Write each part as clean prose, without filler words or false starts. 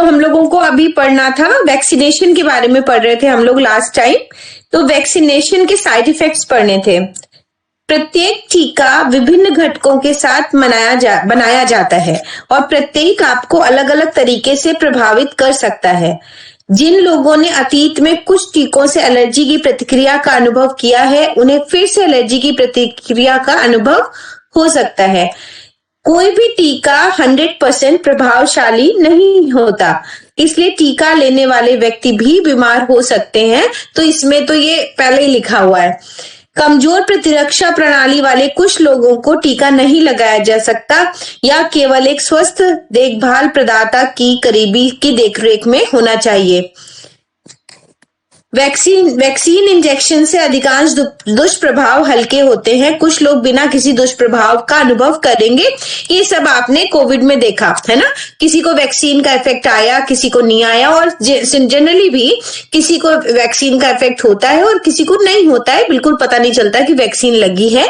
हम लोगों को अभी पढ़ना था, वैक्सीनेशन के बारे में पढ़ रहे थे हम लोग लास्ट टाइम। तो वैक्सीनेशन के साइड इफेक्ट्स पढ़ने थे। प्रत्येक टीका विभिन्न घटकों के साथ बनाया जाता है और प्रत्येक आपको अलग अलग तरीके से प्रभावित कर सकता है। जिन लोगों ने अतीत में कुछ टीकों से एलर्जी की प्रतिक्रिया का अनुभव किया है, उन्हें फिर से एलर्जी की प्रतिक्रिया का अनुभव हो सकता है। कोई भी टीका 100% प्रभावशाली नहीं होता, इसलिए टीका लेने वाले व्यक्ति भी बीमार हो सकते हैं। तो इसमें तो ये पहले ही लिखा हुआ है। कमजोर प्रतिरक्षा प्रणाली वाले कुछ लोगों को टीका नहीं लगाया जा सकता या केवल एक स्वस्थ देखभाल प्रदाता की करीबी की देखरेख में होना चाहिए। वैक्सीन इंजेक्शन से अधिकांश दुष्प्रभाव हल्के होते हैं। कुछ लोग बिना किसी दुष्प्रभाव का अनुभव करेंगे। ये सब आपने कोविड में देखा है ना, किसी को वैक्सीन का इफेक्ट आया, किसी को नहीं आया, और जनरली भी किसी को वैक्सीन का इफेक्ट होता है और किसी को नहीं होता है, बिल्कुल पता नहीं चलता कि वैक्सीन लगी है।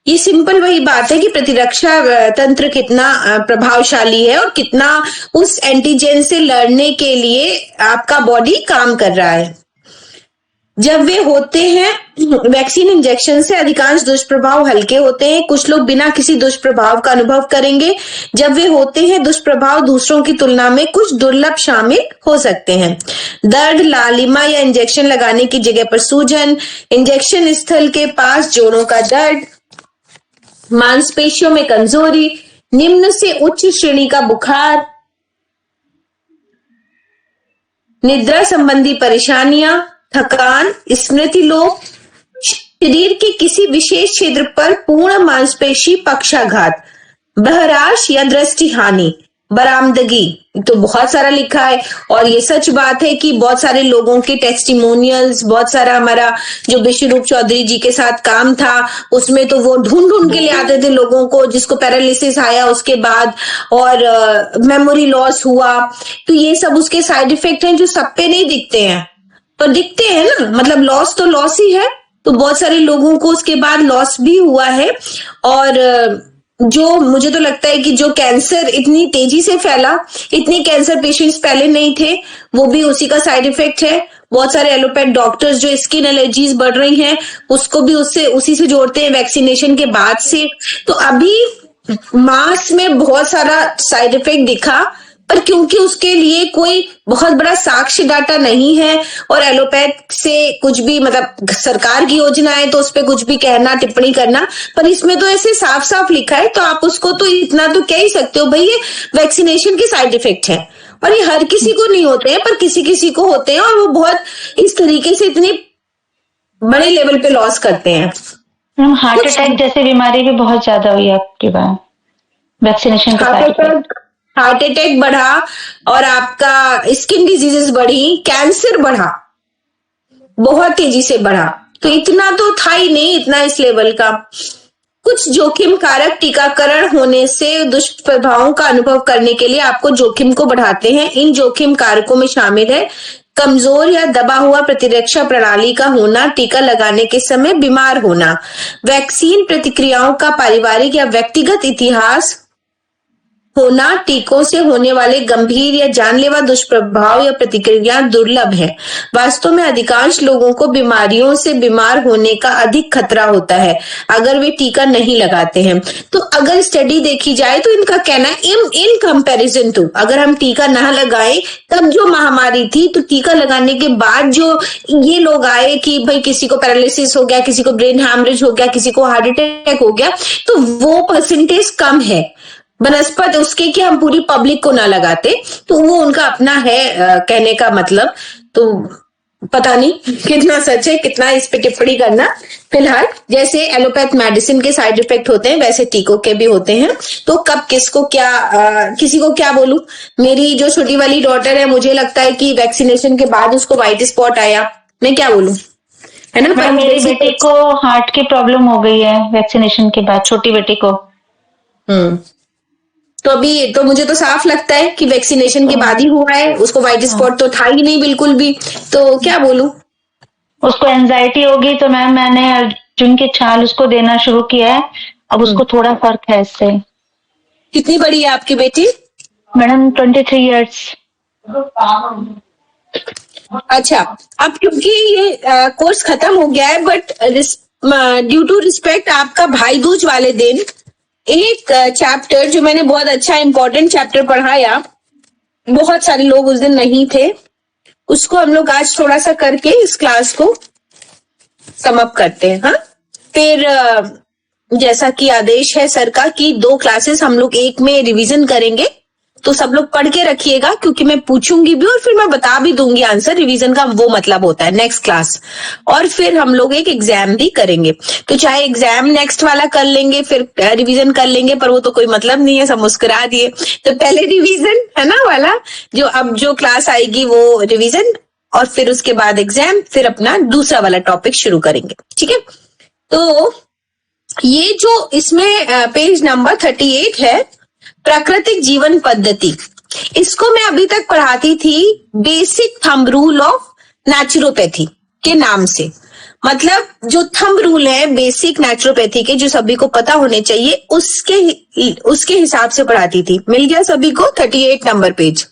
ये सिंपल वही बात है कि प्रतिरक्षा तंत्र कितना प्रभावशाली है और कितना उस एंटीजन से लड़ने के लिए आपका बॉडी काम कर रहा है। जब वे होते हैं, वैक्सीन इंजेक्शन से अधिकांश दुष्प्रभाव हल्के होते हैं। कुछ लोग बिना किसी दुष्प्रभाव का अनुभव करेंगे। जब वे होते हैं, दुष्प्रभाव दूसरों की तुलना में कुछ दुर्लभ शामिल हो सकते हैं। दर्द, लालिमा या इंजेक्शन लगाने की जगह पर सूजन, इंजेक्शन स्थल के पास जोड़ों का दर्द, मांसपेशियों में कमजोरी, निम्न से उच्च श्रेणी का बुखार, निद्रा संबंधी परेशानियां, थकान, स्मृति लोप, शरीर के किसी विशेष क्षेत्र पर पूर्ण मांसपेशी पक्षाघात, बहराश या दृष्टि हानि, बरामदगी, तो बहुत सारा लिखा है। और ये सच बात है कि बहुत सारे लोगों के टेस्टिमोनियल्स, बहुत सारा हमारा जो विश्वरूप चौधरी जी के साथ काम था उसमें तो वो ढूंढ ढूंढ के ले आते थे लोगों को जिसको पैरालिसिस आया उसके बाद, और मेमोरी लॉस हुआ। तो ये सब उसके साइड इफेक्ट हैं जो सब पे नहीं दिखते हैं, तो दिखते हैं ना, मतलब लॉस तो लॉस ही है। तो बहुत सारे लोगों को उसके बाद लॉस भी हुआ है। और जो मुझे तो लगता है कि जो कैंसर इतनी तेजी से फैला, इतने कैंसर पेशेंट्स पहले नहीं थे, वो भी उसी का साइड इफेक्ट है। बहुत सारे एलोपैथ डॉक्टर्स जो स्किन एलर्जीज बढ़ रही हैं उसको भी उसी से जोड़ते हैं वैक्सीनेशन के बाद से। तो अभी मास में बहुत सारा साइड इफेक्ट दिखा, पर क्योंकि उसके लिए कोई बहुत बड़ा साक्ष्य डाटा नहीं है और एलोपैथ से कुछ भी, मतलब सरकार की योजना है तो उस पर कुछ भी कहना, टिप्पणी करना, पर इसमें तो ऐसे साफ साफ लिखा है तो आप उसको तो इतना तो कह ही सकते हो भाई ये वैक्सीनेशन के साइड इफेक्ट है। और ये हर किसी को नहीं होते हैं, पर किसी किसी को होते हैं और वो बहुत इस तरीके से इतनी बड़े लेवल पे लॉस करते हैं। हार्ट अटैक जैसी बीमारी भी बहुत ज्यादा हुई आपके बाद वैक्सीनेशन के साइड। हार्ट अटैक बढ़ा और आपका स्किन डिजीजेस बढ़ी, कैंसर बढ़ा, बहुत तेजी से बढ़ा। तो इतना तो था ही नहीं, इतना इस लेवल का। कुछ जोखिम कारक टीकाकरण होने से दुष्प्रभावों का अनुभव करने के लिए आपको जोखिम को बढ़ाते हैं। इन जोखिम कारकों में शामिल है कमजोर या दबा हुआ प्रतिरक्षा प्रणाली का होना, टीका लगाने के समय बीमार होना, वैक्सीन प्रतिक्रियाओं का पारिवारिक या व्यक्तिगत इतिहास होना, टीकों से होने वाले गंभीर या जानलेवा दुष्प्रभाव या प्रतिक्रिया दुर्लभ है। वास्तव में अधिकांश लोगों को बीमारियों से बीमार होने का अधिक खतरा होता है अगर वे टीका नहीं लगाते हैं। तो अगर स्टडी देखी जाए तो इनका कहना है इन कंपैरिजन टू, अगर हम टीका ना लगाएं तब जो महामारी थी, तो टीका लगाने के बाद जो ये लोग आए कि भाई किसी को पैरालिसिस हो गया, किसी को ब्रेन हैमरेज हो गया, किसी को हार्ट अटैक हो गया, तो वो परसेंटेज कम है बनस्पत उसके कि हम पूरी पब्लिक को ना लगाते। तो वो उनका अपना है कहने का मतलब। तो पता नहीं कितना सच है, कितना इस पे टिप्पणी करना। फिलहाल जैसे एलोपैथ मेडिसिन के साइड इफेक्ट होते हैं वैसे टीकों के भी होते हैं। तो कब किसको क्या किसी को क्या बोलूं। मेरी जो छोटी वाली डॉटर है, मुझे लगता है कि वैक्सीनेशन के बाद उसको व्हाइट स्पॉट आया, मैं क्या बोलूं, है ना। पर मेरी बेटी को हार्ट की प्रॉब्लम हो गई है वैक्सीनेशन के बाद, छोटी बेटी को। तो अभी तो मुझे तो साफ लगता है कि वैक्सीनेशन के बाद ही हुआ है, उसको व्हाइट स्पॉट तो था ही नहीं बिल्कुल भी। तो क्या बोलूं, उसको एंजाइटी होगी तो मैंने अर्जुन की छाल उसको देना शुरू किया है, अब उसको थोड़ा फर्क है इससे। कितनी बड़ी है आपकी बेटी? Madam 23 years. अच्छा, अब क्योंकि ये कोर्स खत्म हो गया है, बट ड्यू टू रिस्पेक्ट आपका भाई दूज वाले दिन एक चैप्टर जो मैंने बहुत अच्छा इंपॉर्टेंट चैप्टर पढ़ाया, बहुत सारे लोग उस दिन नहीं थे, उसको हम लोग आज थोड़ा सा करके इस क्लास को समाप्त करते हैं। हाँ, फिर जैसा कि आदेश है सर का कि 2 क्लासेस हम लोग एक में रिवीजन करेंगे, तो सब लोग पढ़ के रखिएगा, क्योंकि मैं पूछूंगी भी और फिर मैं बता भी दूंगी आंसर। रिवीजन का वो मतलब होता है नेक्स्ट क्लास, और फिर हम लोग एक एग्जाम भी करेंगे। तो चाहे एग्जाम नेक्स्ट वाला कर लेंगे फिर रिवीजन कर लेंगे, पर वो तो कोई मतलब नहीं है, सब मुस्कुरा दिए। तो पहले रिवीजन है ना वाला, जो अब जो क्लास आएगी वो रिवीजन, और फिर उसके बाद एग्जाम, फिर अपना दूसरा वाला टॉपिक शुरू करेंगे। ठीक है, तो ये जो इसमें पेज नंबर 38 है, प्राकृतिक जीवन पद्धति, इसको मैं अभी तक पढ़ाती थी basic thumb rule of naturopathy के नाम से। मतलब जो थंब रूल है बेसिक नेचुरोपैथी के, जो सभी को पता होने चाहिए, उसके हिसाब से पढ़ाती थी। मिल गया सभी को 38 नंबर पेज,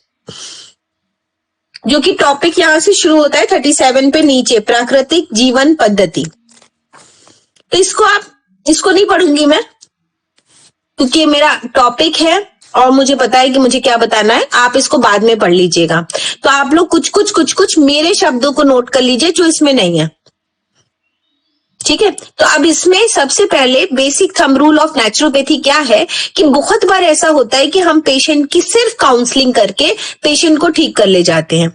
जो कि टॉपिक यहां से शुरू होता है 37 पे नीचे, प्राकृतिक जीवन पद्धति। तो इसको नहीं पढ़ूंगी मैं, क्योंकि मेरा टॉपिक है और मुझे पता है कि मुझे क्या बताना है। आप इसको बाद में पढ़ लीजिएगा। तो आप लोग कुछ मेरे शब्दों को नोट कर लीजिए जो इसमें नहीं है। ठीक है, तो अब इसमें सबसे पहले basic thumb rule of naturopathy क्या है कि बहुत बार ऐसा होता है कि हम पेशेंट की सिर्फ काउंसलिंग करके पेशेंट को ठीक कर ले जाते हैं।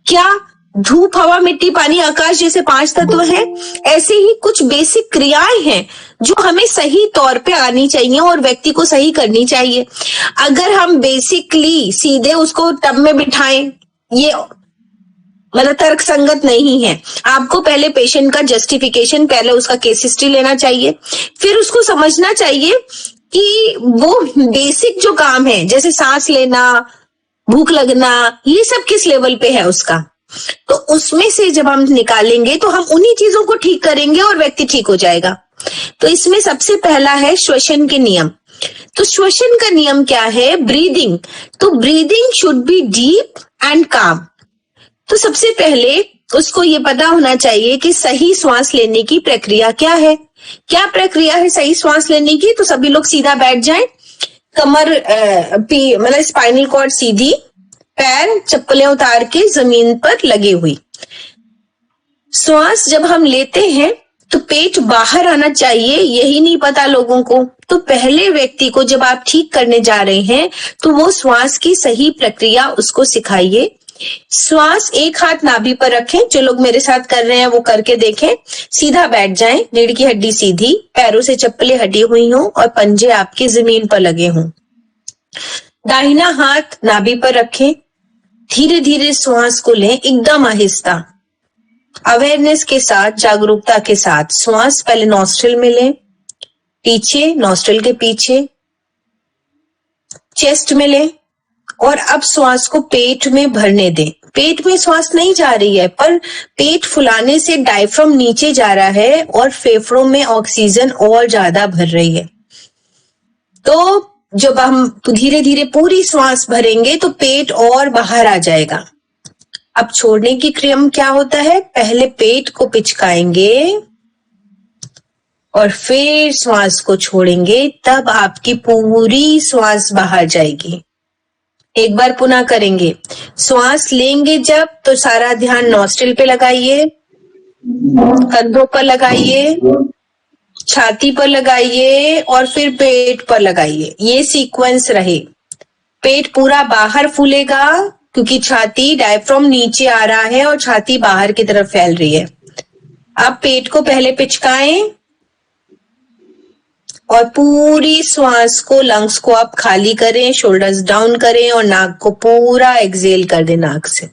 क्या धूप, हवा, मिट्टी, पानी, आकाश जैसे 5 तत्व हैं, ऐसे ही कुछ बेसिक क्रियाएं हैं जो हमें सही तौर पे आनी चाहिए और व्यक्ति को सही करनी चाहिए। अगर हम बेसिकली सीधे उसको टब में बिठाएं, ये मतलब तर्क संगत नहीं है। आपको पहले पेशेंट का जस्टिफिकेशन, पहले उसका केस हिस्ट्री लेना चाहिए, फिर उसको समझना चाहिए कि वो बेसिक जो काम है जैसे सांस लेना, भूख लगना, ये सब किस लेवल पे है उसका। तो उसमें से जब हम निकालेंगे तो हम उन्हीं चीजों को ठीक करेंगे और व्यक्ति ठीक हो जाएगा। तो इसमें सबसे पहला है श्वसन के नियम। तो श्वसन का नियम क्या है? ब्रीदिंग। तो breathing should be deep and काम। तो सबसे पहले उसको ये पता होना चाहिए कि सही श्वास लेने की प्रक्रिया क्या है। क्या प्रक्रिया है सही श्वास लेने की? तो सभी लोग सीधा बैठ जाएं, कमर मतलब स्पाइनल कॉर्ड सीधी, पैर चप्पलें उतार के जमीन पर लगे हुई। श्वास जब हम लेते हैं तो पेट बाहर आना चाहिए, यही नहीं पता लोगों को। तो पहले व्यक्ति को जब आप ठीक करने जा रहे हैं तो वो श्वास की सही प्रक्रिया उसको सिखाइए। श्वास एक हाथ नाभि पर रखें, जो लोग मेरे साथ कर रहे हैं वो करके देखें। सीधा बैठ जाएं, रीढ़ की हड्डी सीधी, पैरों से चप्पलें हटी हुई हों और पंजे आपके जमीन पर लगे हों। दाहिना हाथ नाभि पर रखें, धीरे धीरे श्वास को लें, एकदम आहिस्ता, अवेयरनेस के साथ, जागरूकता के साथ। श्वास पहले नॉस्ट्रिल में लें, पीछे नॉस्ट्रिल के पीछे चेस्ट में लें और अब श्वास को पेट में भरने दें। पेट में श्वास नहीं जा रही है, पर पेट फुलाने से डायफ्राम नीचे जा रहा है और फेफड़ों में ऑक्सीजन और ज्यादा भर रही है। तो जब हम धीरे धीरे पूरी श्वास भरेंगे तो पेट और बाहर आ जाएगा। अब छोड़ने की क्रम क्या होता है? पहले पेट को पिचकाएंगे और फिर श्वास को छोड़ेंगे, तब आपकी पूरी श्वास बाहर जाएगी। एक बार पुनः करेंगे। श्वास लेंगे जब, तो सारा ध्यान नॉस्ट्रिल पे लगाइए, कंधों पर लगाइए, छाती पर लगाइए और फिर पेट पर लगाइए। ये सीक्वेंस रहे। पेट पूरा बाहर फूलेगा क्योंकि छाती, डायफ्राम नीचे आ रहा है और छाती बाहर की तरफ फैल रही है। अब पेट को पहले पिचकाएं और पूरी श्वास को, लंग्स को आप खाली करें, शोल्डर्स डाउन करें और नाक को पूरा एक्सेल कर दें नाक से।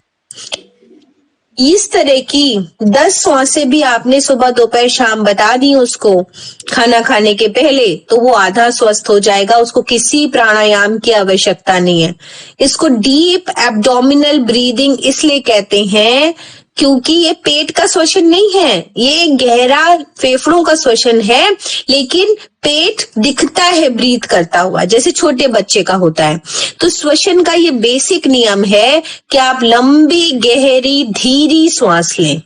इस तरह की 10 श्वासें भी आपने सुबह, दोपहर, शाम बता दी उसको खाना खाने के पहले, तो वो आधा स्वस्थ हो जाएगा। उसको किसी प्राणायाम की आवश्यकता नहीं है। इसको डीप एब्डोमिनल ब्रीदिंग इसलिए कहते हैं क्योंकि ये पेट का श्वसन नहीं है, ये गहरा फेफड़ों का श्वसन है, लेकिन पेट दिखता है ब्रीथ करता हुआ, जैसे छोटे बच्चे का होता है। तो श्वसन का ये बेसिक नियम है कि आप लंबी गहरी धीरी श्वास लें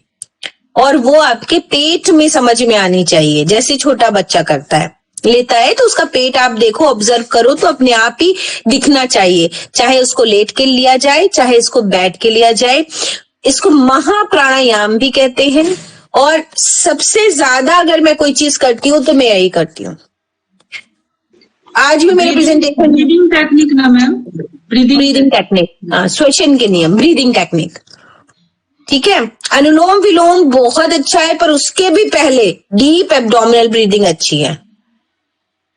और वो आपके पेट में समझ में आनी चाहिए, जैसे छोटा बच्चा करता है, लेता है तो उसका पेट आप देखो, ऑब्जर्व करो तो अपने आप ही दिखना चाहिए, चाहे उसको लेट के लिया जाए, चाहे इसको बैठ के लिया जाए। इसको महाप्राणायाम भी कहते हैं। और सबसे ज्यादा अगर मैं कोई चीज करती हूँ तो मैं यही करती हूँ। आज भी मेरे प्रेजेंटेशन ब्रीदिंग टेक्निक ना मैम, ब्रीदिंग टेक्निक, श्वसन के नियम, ब्रीदिंग टेक्निक, ठीक है। अनुलोम विलोम बहुत अच्छा है, पर उसके भी पहले डीप एब्डोमिनल ब्रीदिंग अच्छी है।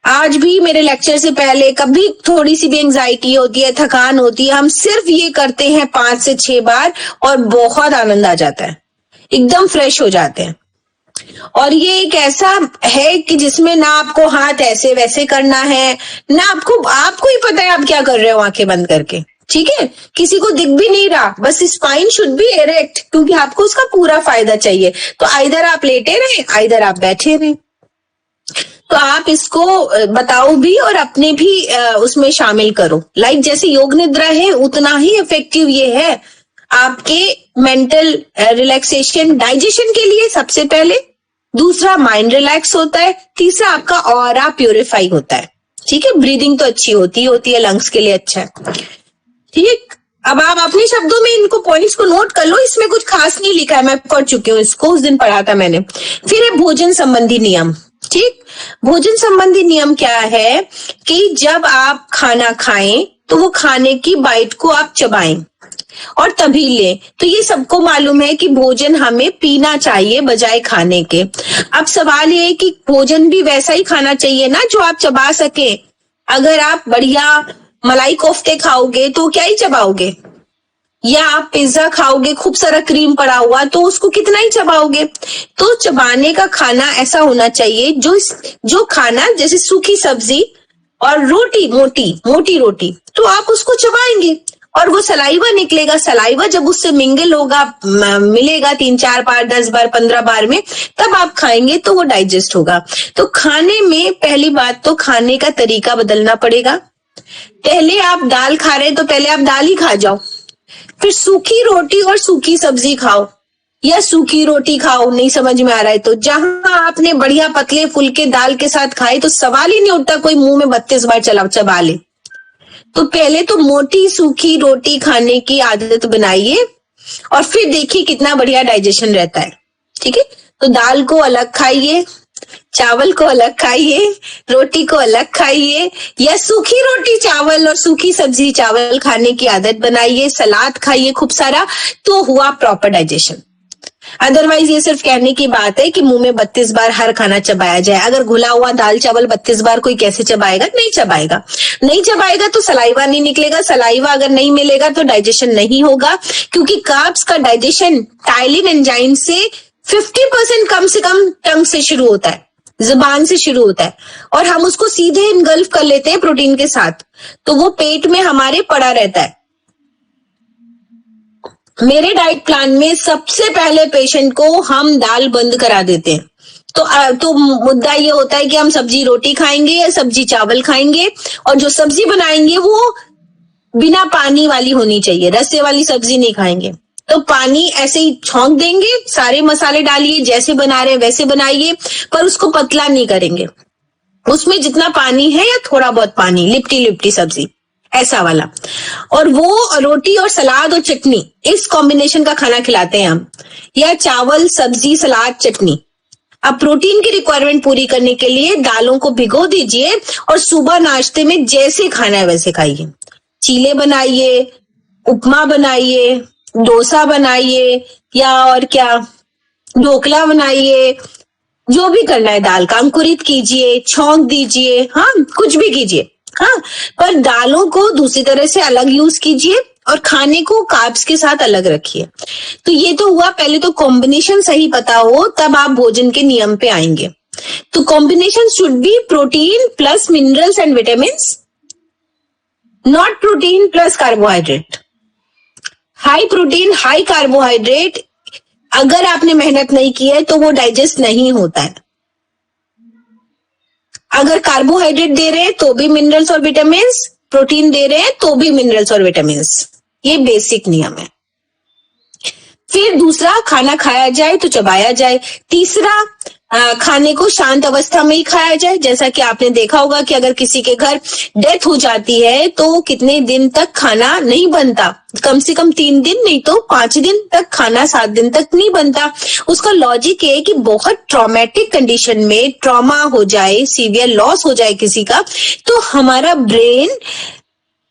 आज भी मेरे लेक्चर से पहले कभी थोड़ी सी भी एंजाइटी होती है, थकान होती है, हम सिर्फ ये करते हैं 5 से 6 बार और बहुत आनंद आ जाता है, एकदम फ्रेश हो जाते हैं। और ये एक ऐसा है कि जिसमें ना आपको हाथ ऐसे वैसे करना है, ना आपको ही पता है आप क्या कर रहे हो आंखें बंद करके, ठीक है। किसी को दिख भी नहीं रहा, बस स्पाइन शुड बी एरेक्ट, क्योंकि आपको उसका पूरा फायदा चाहिए। तो आइदर आप लेटे रहे, आइदर आप बैठे रहे। तो आप इसको बताओ भी और अपने भी उसमें शामिल करो। लाइक जैसे योग निद्रा है, उतना ही इफेक्टिव ये है आपके मेंटल रिलैक्सेशन, डाइजेशन के लिए सबसे पहले, दूसरा माइंड रिलैक्स होता है, तीसरा आपका ऑरा प्यूरिफाई होता है, ठीक है। ब्रीदिंग तो अच्छी होती है, लंग्स के लिए अच्छा है, ठीक। अब आप अपने शब्दों में इनको पॉइंट्स को नोट कर लो, इसमें कुछ खास नहीं लिखा है, मैं पढ़ चुकी हूँ इसको, उस दिन पढ़ा था मैंने। फिर है भोजन संबंधी नियम, ठीक। भोजन संबंधी नियम क्या है कि जब आप खाना खाएं तो वो खाने की बाइट को आप चबाएं और तभी लें। तो ये सबको मालूम है कि भोजन हमें पीना चाहिए बजाय खाने के। अब सवाल ये है कि भोजन भी वैसा ही खाना चाहिए ना जो आप चबा सके। अगर आप बढ़िया मलाई कोफ्ते खाओगे तो क्या ही चबाओगे, या आप पिज्जा खाओगे खूब सारा क्रीम पड़ा हुआ तो उसको कितना ही चबाओगे। तो चबाने का खाना ऐसा होना चाहिए जो खाना जैसे सूखी सब्जी और रोटी, मोटी रोटी, तो आप उसको चबाएंगे और वो सलाइवा निकलेगा। सलाइवा जब उससे मिंगल होगा, मिलेगा 3-4 बार, 10 बार, 15 बार में, तब आप खाएंगे तो वो डाइजेस्ट होगा। तो खाने में पहली बात तो खाने का तरीका बदलना पड़ेगा। पहले आप दाल खा रहे हैं तो पहले आप दाल ही खा जाओ, फिर सूखी रोटी और सूखी सब्जी खाओ, या सूखी रोटी खाओ, नहीं समझ में आ रहा है तो जहां आपने बढ़िया पतले फुलके दाल के साथ खाए तो सवाल ही नहीं उठता कोई मुंह में 32 बार चबा ले। तो पहले तो मोटी सूखी रोटी खाने की आदत बनाइए और फिर देखिए कितना बढ़िया डाइजेशन रहता है, ठीक है। तो दाल को अलग खाइए, चावल को अलग खाइए, रोटी को अलग खाइए, या सूखी रोटी चावल और सूखी सब्जी चावल खाने की आदत बनाइए, सलाद खाइए खूब सारा, तो हुआ प्रॉपर डाइजेशन। अदरवाइज ये सिर्फ कहने की बात है कि मुंह में 32 बार हर खाना चबाया जाए। अगर घुला हुआ दाल चावल 32 बार कोई कैसे चबाएगा? नहीं चबाएगा तो सलाइवा नहीं निकलेगा। सलाइवा अगर नहीं मिलेगा तो डाइजेशन नहीं होगा, क्योंकि कार्ब्स का डाइजेशन टाइलिन एंजाइम से 50% कम से कम टंग से शुरू होता है, जुबान से शुरू होता है, और हम उसको सीधे इनगल्फ कर लेते हैं प्रोटीन के साथ, तो वो पेट में हमारे पड़ा रहता है। मेरे डाइट प्लान में सबसे पहले पेशेंट को हम दाल बंद करा देते हैं। तो मुद्दा ये होता है कि हम सब्जी रोटी खाएंगे या सब्जी चावल खाएंगे, और जो सब्जी बनाएंगे वो बिना पानी वाली होनी चाहिए, रस्से वाली सब्जी नहीं खाएंगे। तो पानी ऐसे ही छौंक देंगे, सारे मसाले डालिए, जैसे बना रहे हैं वैसे बनाइए, पर उसको पतला नहीं करेंगे। उसमें जितना पानी है या थोड़ा बहुत पानी, लिपटी सब्जी ऐसा वाला, और वो रोटी और सलाद और चटनी, इस कॉम्बिनेशन का खाना खिलाते हैं हम, या चावल सब्जी सलाद चटनी। अब प्रोटीन की रिक्वायरमेंट पूरी करने के लिए दालों को भिगो दीजिए और सुबह नाश्ते में जैसे खाना है वैसे खाइए। चीले बनाइए, उपमा बनाइए, डोसा बनाइए, या और क्या ढोकला बनाइए, जो भी करना है दाल का अंकुरित कीजिए, छौंक दीजिए, हाँ कुछ भी कीजिए, हाँ, पर दालों को दूसरी तरह से अलग यूज कीजिए और खाने को कार्ब्स के साथ अलग रखिए। तो ये तो हुआ, पहले तो कॉम्बिनेशन सही पता हो तब आप भोजन के नियम पे आएंगे। तो combination should be protein plus minerals and vitamins, not protein plus carbohydrate. High protein high carbohydrate अगर आपने मेहनत नहीं की है तो वो डाइजेस्ट नहीं होता है। अगर कार्बोहाइड्रेट दे रहे हैं तो भी मिनरल्स और विटामिन, प्रोटीन दे रहे हैं तो भी मिनरल्स और विटामिन। ये बेसिक नियम है। फिर दूसरा, खाना खाया जाए तो चबाया जाए। तीसरा, खाने को शांत अवस्था में ही खाया जाए। जैसा कि आपने देखा होगा कि अगर किसी के घर डेथ हो जाती है तो कितने दिन तक खाना नहीं बनता, कम से कम 3 दिन, नहीं तो 5 दिन तक खाना, 7 दिन तक नहीं बनता। उसका लॉजिक है कि बहुत ट्रॉमेटिक कंडीशन में ट्रॉमा हो जाए, सीवियर लॉस हो जाए किसी का, तो हमारा ब्रेन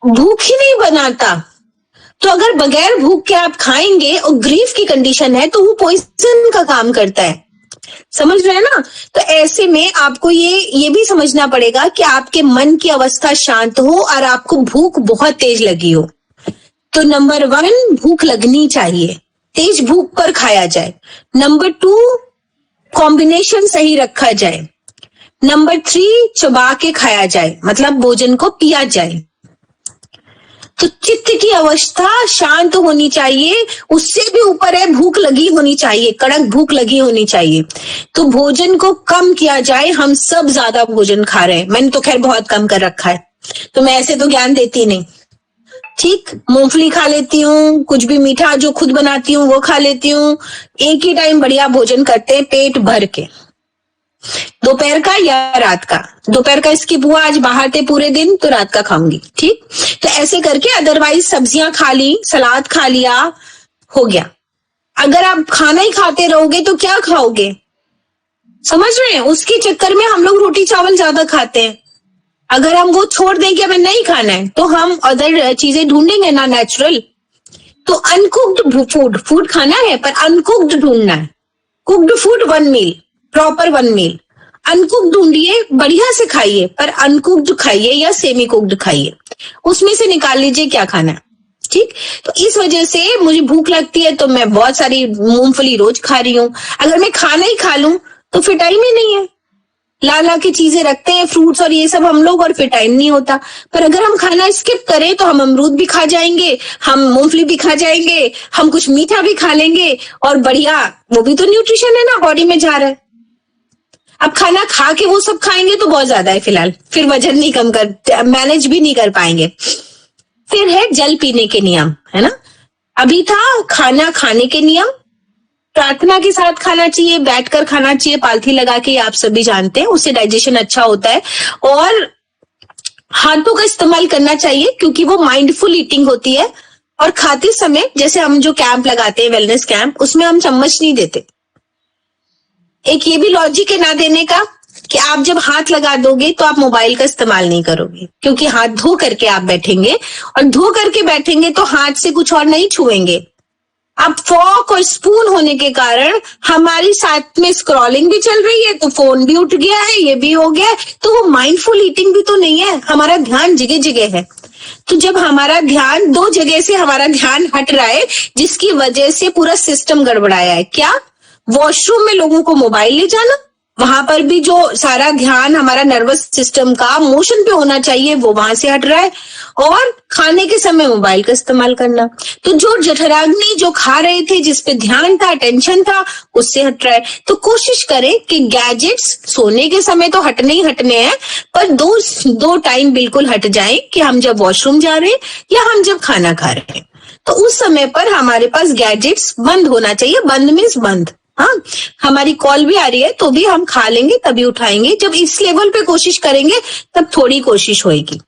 भूख ही नहीं बनाता। तो अगर बगैर भूख के आप खाएंगे और ग्रीफ की कंडीशन है तो वो पॉइजन का काम करता है। समझ रहे हैं ना? तो ऐसे में आपको ये भी समझना पड़ेगा कि आपके मन की अवस्था शांत हो और आपको भूख बहुत तेज लगी हो। तो नंबर 1, भूख लगनी चाहिए, तेज भूख पर खाया जाए। नंबर 2, कॉम्बिनेशन सही रखा जाए। नंबर 3, चबा के खाया जाए, मतलब भोजन को पिया जाए। तो चित्त की अवस्था शांत होनी चाहिए, उससे भी ऊपर है भूख लगी होनी चाहिए, कड़क भूख लगी होनी चाहिए। तो भोजन को कम किया जाए। हम सब ज्यादा भोजन खा रहे हैं, मैंने तो खैर बहुत कम कर रखा है, तो मैं ऐसे तो ज्ञान देती नहीं। ठीक, मूंगफली खा लेती हूँ, कुछ भी मीठा जो खुद बनाती हूँ वो खा लेती हूँ। एक ही टाइम बढ़िया भोजन करते हैं पेट भर के, दोपहर का या रात का। दोपहर का स्किप हुआ, आज बाहर थे पूरे दिन तो रात का खाऊंगी। ठीक, तो ऐसे करके, अदरवाइज सब्जियां खा ली, सलाद खा लिया, हो गया। अगर आप खाना ही खाते रहोगे तो क्या खाओगे? समझ रहे हैं? उसके चक्कर में हम लोग रोटी चावल ज्यादा खाते हैं। अगर हम वो छोड़ दें कि हमें नहीं खाना है तो हम अदर चीजें ढूंढेंगे ना, नेचुरल। तो अनकुक्ड फूड खाना है पर अनकुक्ड ढूंढना है। कुक्ड फूड 1 मील, प्रॉपर 1 मील। अनकुक्ड ढूंढिए, बढ़िया से खाइए, पर अनकुक्ड खाइए या सेमी कुक्ड खाइए, उसमें से निकाल लीजिए क्या खाना है। ठीक, तो इस वजह से मुझे भूख लगती है तो मैं बहुत सारी मूंगफली रोज खा रही हूँ। अगर मैं खाना ही खा लूं तो फिर टाइम ही नहीं है। ला की चीजें रखते हैं, फ्रूट्स और ये सब हम लोग, और फिर टाइम नहीं होता। पर अगर हम खाना स्किप करें तो हम अमरूद भी खा जाएंगे, हम मूंगफली भी खा जाएंगे, हम कुछ मीठा भी खा लेंगे, और बढ़िया, वो भी तो न्यूट्रिशन है ना, बॉडी में जा रहा है। अब खाना खा के वो सब खाएंगे तो बहुत ज्यादा है फिलहाल, फिर वजन नहीं कम कर, मैनेज भी नहीं कर पाएंगे। फिर है जल पीने के नियम, है ना? अभी था खाना खाने के नियम, प्रार्थना के साथ खाना चाहिए, बैठकर खाना चाहिए, पालथी लगा के, आप सभी जानते हैं, उससे डाइजेशन अच्छा होता है। और हाथों का इस्तेमाल करना चाहिए क्योंकि वो माइंडफुल ईटिंग होती है। और खाते समय, जैसे हम जो कैंप लगाते हैं, वेलनेस कैंप, उसमें हम चम्मच नहीं देते। एक ये भी लॉजिक है ना देने का कि आप जब हाथ लगा दोगे तो आप मोबाइल का इस्तेमाल नहीं करोगे, क्योंकि हाथ धो करके आप बैठेंगे, और धो करके बैठेंगे तो हाथ से कुछ और नहीं छुएंगे। अब फॉर्क और स्पून होने के कारण हमारी साथ में स्क्रॉलिंग भी चल रही है, तो फोन भी उठ गया है, ये भी हो गया है, तो वो माइंडफुल ईटिंग भी तो नहीं है। हमारा ध्यान जगह जगह है। तो जब हमारा ध्यान 2 जगह से हमारा ध्यान हट रहा है, जिसकी वजह से पूरा सिस्टम गड़बड़ाया है। क्या? वॉशरूम में लोगों को मोबाइल ले जाना, वहां पर भी जो सारा ध्यान हमारा नर्वस सिस्टम का मोशन पे होना चाहिए वो वहां से हट रहा है, और खाने के समय मोबाइल का इस्तेमाल करना। तो जो जठराग्नि जो खा रहे थे, जिसपे ध्यान था, टेंशन था, उससे हट रहा है। तो कोशिश करें कि गैजेट्स सोने के समय तो हटने ही हटने हैं, पर दो टाइम बिल्कुल हट जाए, कि हम जब वॉशरूम जा रहे हैं या हम जब खाना खा रहे हैं, तो उस समय पर हमारे पास गैजेट्स बंद होना चाहिए। बंद मीन्स बंद। हाँ, हमारी कॉल भी आ रही है तो भी हम खा लेंगे, तभी उठाएंगे। जब इस लेवल पे कोशिश करेंगे तब थोड़ी कोशिश होगी।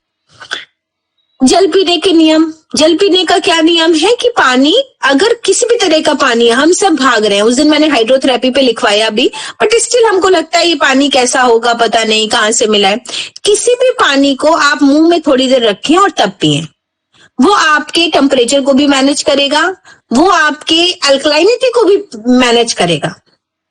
जल पीने के नियम, जल पीने का क्या नियम है कि पानी, अगर किसी भी तरह का पानी है, हम सब भाग रहे हैं, उस दिन मैंने हाइड्रोथेरेपी पे लिखवाया भी, बट स्टिल हमको लगता है ये पानी कैसा होगा, पता नहीं कहाँ से मिला है। किसी भी पानी को आप मुंह में थोड़ी देर रखें और तब पिए। वो आपके टेम्परेचर को भी मैनेज करेगा, वो आपके अल्कलाइनिटी को भी मैनेज करेगा,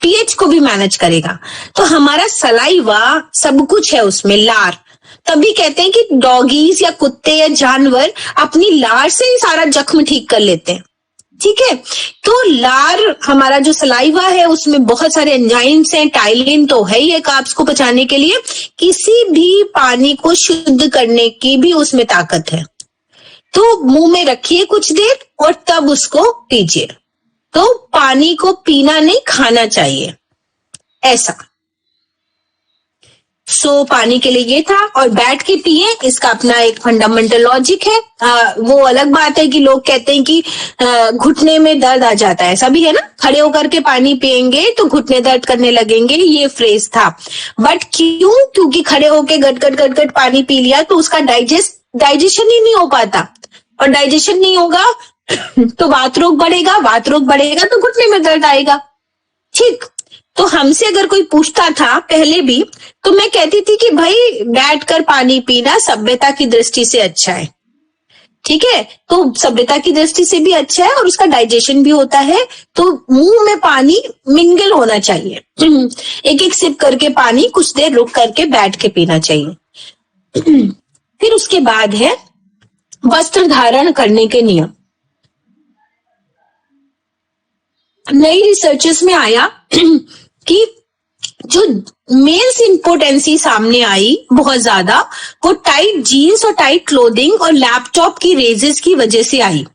पीएच को भी मैनेज करेगा। तो हमारा सलाइवा सब कुछ है उसमें, लार। तभी कहते हैं कि डॉगीज या कुत्ते या जानवर अपनी लार से ही सारा जख्म ठीक कर लेते हैं। ठीक है, तो लार, हमारा जो सलाइवा है, उसमें बहुत सारे एंजाइम्स हैं, टाइलिन तो है ही है कार्ब्स को पचाने के लिए, किसी भी पानी को शुद्ध करने की भी उसमें ताकत है। तो मुंह में रखिए कुछ देर और तब उसको पीजिए। तो पानी को पीना नहीं, खाना चाहिए, ऐसा। सो पानी के लिए ये था। और बैठ के पिए, इसका अपना एक फंडामेंटल लॉजिक है। वो अलग बात है कि लोग कहते हैं कि घुटने में दर्द आ जाता है, ऐसा भी है ना, खड़े होकर के पानी पिएंगे तो घुटने दर्द करने लगेंगे, ये फ्रेज था। बट क्यों? क्योंकि खड़े होके गट गट गट गट पानी पी लिया तो उसका डाइजेशन ही नहीं हो पाता, और डाइजेशन नहीं होगा तो वात रोग बढ़ेगा, वात रोग बढ़ेगा तो घुटने में दर्द आएगा। ठीक, तो हमसे अगर कोई पूछता था पहले भी, तो मैं कहती थी कि भाई बैठकर पानी पीना सभ्यता की दृष्टि से अच्छा है, ठीक है, तो सभ्यता की दृष्टि से भी अच्छा है और उसका डाइजेशन भी होता है। तो मुंह में पानी मिंगल होना चाहिए, एक एक सिप करके पानी कुछ देर रुक करके बैठ के पीना चाहिए। फिर उसके बाद है वस्त्र धारण करने के नियम। नई रिसर्चेस में आया कि जो मेल्स इम्पोर्टेंसी सामने आई बहुत ज्यादा, वो टाइट जीन्स और टाइट क्लोथिंग और लैपटॉप की रेजेस की वजह से आई।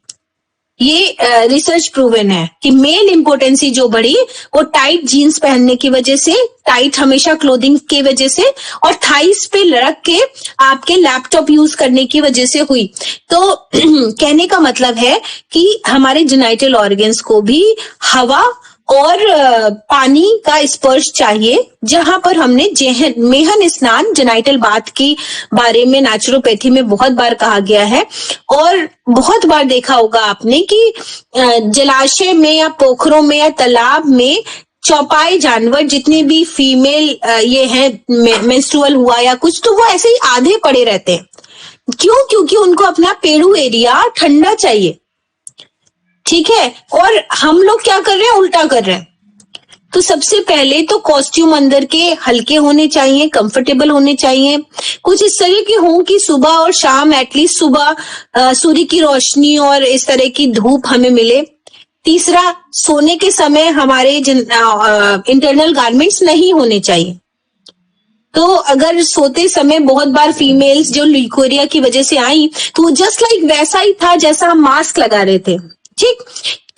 ये रिसर्च प्रूवन है कि मेल इम्पोर्टेंसी जो बढ़ी वो टाइट जीन्स पहनने की वजह से, टाइट हमेशा क्लोथिंग की वजह से, और थाइस पे रख के आपके लैपटॉप यूज करने की वजह से हुई। तो कहने का मतलब है कि हमारे जेनिटल ऑर्गन्स को भी हवा और पानी का स्पर्श चाहिए। जहां पर हमने मेहन स्नान, जेनिटल बाथ की बारे में नेचुरोपैथी में बहुत बार कहा गया है, और बहुत बार देखा होगा आपने कि जलाशय में या पोखरों में या तालाब में चौपाए जानवर जितने भी फीमेल ये हैं, मेंस्ट्रुअल हुआ या कुछ, तो वो ऐसे ही आधे पड़े रहते हैं। क्यों? क्योंकि उनको अपना पेड़ू एरिया ठंडा चाहिए, ठीक है। और हम लोग क्या कर रहे हैं? उल्टा कर रहे हैं। तो सबसे पहले तो कॉस्ट्यूम अंदर के हल्के होने चाहिए, कंफर्टेबल होने चाहिए, कुछ इस तरह के हों कि सुबह और शाम, एटलीस्ट सुबह सूर्य की रोशनी और इस तरह की धूप हमें मिले। तीसरा, सोने के समय हमारे इंटरनल गारमेंट्स नहीं होने चाहिए। तो अगर सोते समय बहुत बार फीमेल्स जो ल्यूकोरिया की वजह से आई, तो वो जस्ट लाइक वैसा ही था जैसा हम मास्क लगा रहे थे, ठीक।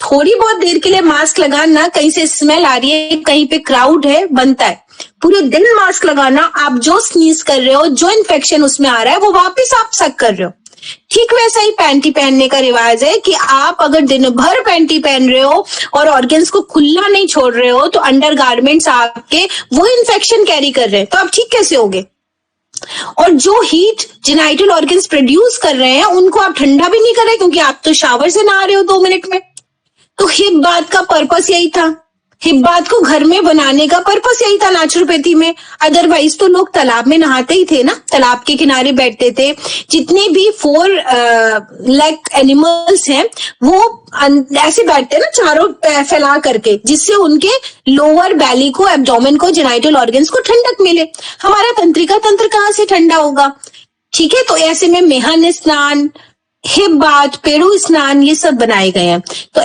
थोड़ी बहुत देर के लिए मास्क लगाना, कहीं से स्मेल आ रही है, कहीं पे क्राउड है, बनता है। पूरे दिन मास्क लगाना, आप जो स्नीज कर रहे हो, जो इन्फेक्शन उसमें आ रहा है, वो वापस आप सक कर रहे हो। ठीक वैसा ही पैंटी पहनने का रिवाज है कि आप अगर दिन भर पैंटी पहन रहे हो और ऑर्गन्स को खुला नहीं छोड़ रहे हो, तो अंडर गारमेंट्स आपके वो इन्फेक्शन कैरी कर रहे हैं, तो आप ठीक कैसे होगे? और जो हीट जेनिटल ऑर्गन्स प्रोड्यूस कर रहे हैं, उनको आप ठंडा भी नहीं कर रहे, क्योंकि आप तो शावर से नहा रहे हो 2 मिनट में। तो हिप बाथ का पर्पस यही था, हिप बाथ को घर में बनाने का पर्पस यही था नेचुरोपैथी में। अदरवाइज तो लोग तालाब में नहाते ही थे ना, तालाब के किनारे बैठते थे। जितने भी 4 लेग एनिमल्स हैं वो ऐसे बैठते हैं ना, चारों फैला करके, जिससे उनके लोअर बैली को, एब्डोमेन को, जेनिटल ऑर्गन्स को ठंडक मिले। हमारा तंत्रिका तंत्र कहाँ से ठंडा होगा? ठीक है, तो ऐसे में मेहन स्नान, हिप बाथ, पेड़ू स्नान, ये सब बनाए गए हैं। तो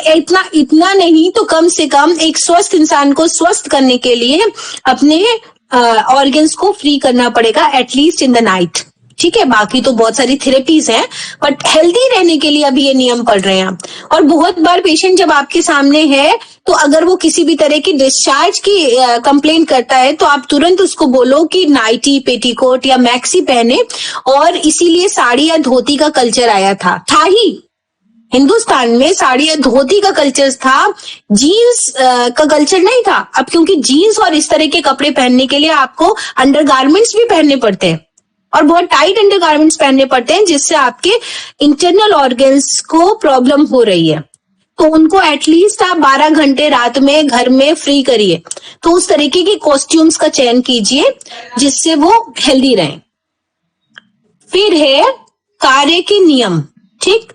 इतना नहीं तो कम से कम एक स्वस्थ इंसान को स्वस्थ करने के लिए अपने ऑर्गन्स को फ्री करना पड़ेगा, एटलीस्ट इन द नाइट, ठीक है। बाकी तो बहुत सारी थेरेपीज हैं, बट हेल्दी रहने के लिए अभी ये नियम पढ़ रहे हैं। और बहुत बार पेशेंट जब आपके सामने है, तो अगर वो किसी भी तरह की डिस्चार्ज की कंप्लेंट करता है, तो आप तुरंत उसको बोलो कि नाइटी, पेटीकोट या मैक्सी पहने। और इसीलिए साड़ी या धोती का कल्चर आया था ही हिंदुस्तान में, साड़ी या धोती का कल्चर था, जीन्स का कल्चर नहीं था। अब क्योंकि जीन्स और इस तरह के कपड़े पहनने के लिए आपको अंडरगारमेंट्स भी पहनने पड़ते हैं, और बहुत टाइट अंडरगारमेंट्स पहनने पड़ते हैं, जिससे आपके इंटरनल ऑर्गन्स को प्रॉब्लम हो रही है। तो उनको एटलीस्ट आप 12 घंटे रात में घर में फ्री करिए। तो उस तरीके की कॉस्ट्यूम्स का चयन कीजिए जिससे वो हेल्दी रहें। फिर है कार्य के नियम, ठीक।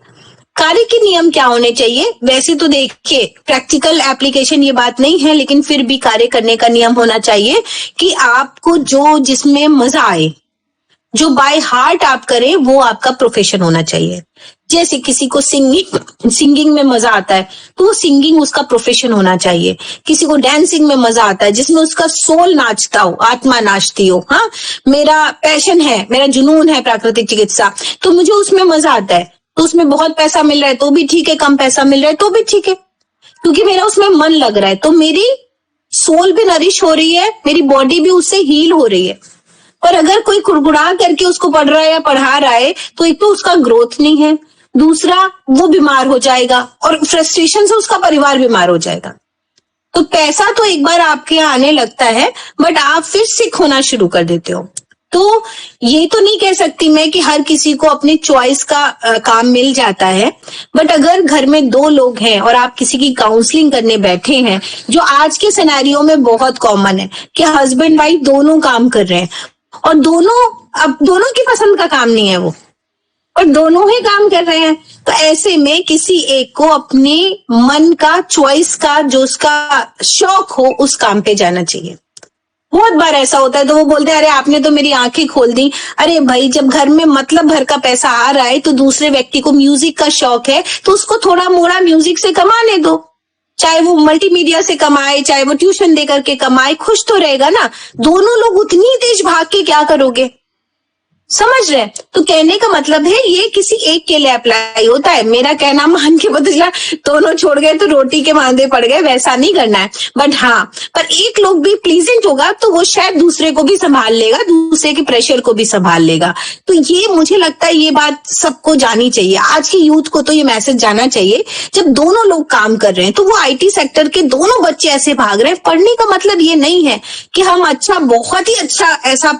कार्य के नियम क्या होने चाहिए? वैसे तो देखिए प्रैक्टिकल एप्लीकेशन ये बात नहीं है, लेकिन फिर भी कार्य करने का नियम होना चाहिए कि आपको जो जिसमें मजा आए, जो बाय हार्ट आप करें, वो आपका प्रोफेशन होना चाहिए। जैसे किसी को सिंगिंग में मजा आता है, तो वो सिंगिंग उसका प्रोफेशन होना चाहिए। किसी को डांसिंग में मजा आता है, जिसमें उसका सोल नाचता हो, आत्मा नाचती हो। हाँ, मेरा पैशन है, मेरा जुनून है प्राकृतिक चिकित्सा, तो मुझे उसमें मजा आता है, तो उसमें बहुत पैसा मिल रहा है तो भी ठीक है, कम पैसा मिल रहा है तो भी ठीक है। क्योंकि मेरा उसमें मन लग रहा है, तो मेरी सोल भी नरिश हो रही है, मेरी बॉडी भी उससे हील हो रही है। पर अगर कोई कुड़कुड़ा करके उसको पढ़ रहा है या पढ़ा रहा है, तो एक तो उसका ग्रोथ नहीं है, दूसरा वो बीमार हो जाएगा और फ्रस्ट्रेशन से उसका परिवार बीमार हो जाएगा। तो पैसा तो एक बार आपके यहाँ आने लगता है, बट आप फिर सिक होना शुरू कर देते हो। तो ये तो नहीं कह सकती मैं कि हर किसी को अपनी चॉइस का काम मिल जाता है, बट अगर घर में 2 लोग हैं और आप किसी की काउंसलिंग करने बैठे हैं, जो आज के सिनेरियो में बहुत कॉमन है कि हस्बैंड वाइफ दोनों काम कर रहे हैं और दोनों की पसंद का काम नहीं है वो, और दोनों ही काम कर रहे हैं, तो ऐसे में किसी एक को अपने मन का, चॉइस का, जो उसका शौक हो उस काम पे जाना चाहिए। बहुत बार ऐसा होता है तो वो बोलते हैं अरे आपने तो मेरी आंखें खोल दी। अरे भाई, जब घर में मतलब भर का पैसा आ रहा है तो दूसरे व्यक्ति को म्यूजिक का शौक है तो उसको थोड़ा मोड़ा म्यूजिक से कमाने दो, चाहे वो मल्टीमीडिया से कमाए, चाहे वो ट्यूशन दे करके कमाए, खुश तो रहेगा ना। दोनों लोग उतनी तेज भाग के क्या करोगे, समझ रहे हैं? तो कहने का मतलब है ये किसी एक के लिए अप्लाई होता है। मेरा कहना मान के बदला दोनों छोड़ गए तो रोटी के मांदे पड़ गए, वैसा नहीं करना है। बट हाँ, पर एक लोग भी प्लीजेंट होगा तो वो शायद दूसरे को भी संभाल लेगा, दूसरे के प्रेशर को भी संभाल लेगा। तो ये मुझे लगता है ये बात सबको जानी चाहिए, आज की यूथ को तो ये मैसेज जाना चाहिए। जब दोनों लोग काम कर रहे हैं तो वो आईटी सेक्टर के दोनों बच्चे ऐसे भाग रहे हैं, पढ़ने का मतलब ये नहीं है कि हम अच्छा, बहुत ही अच्छा ऐसा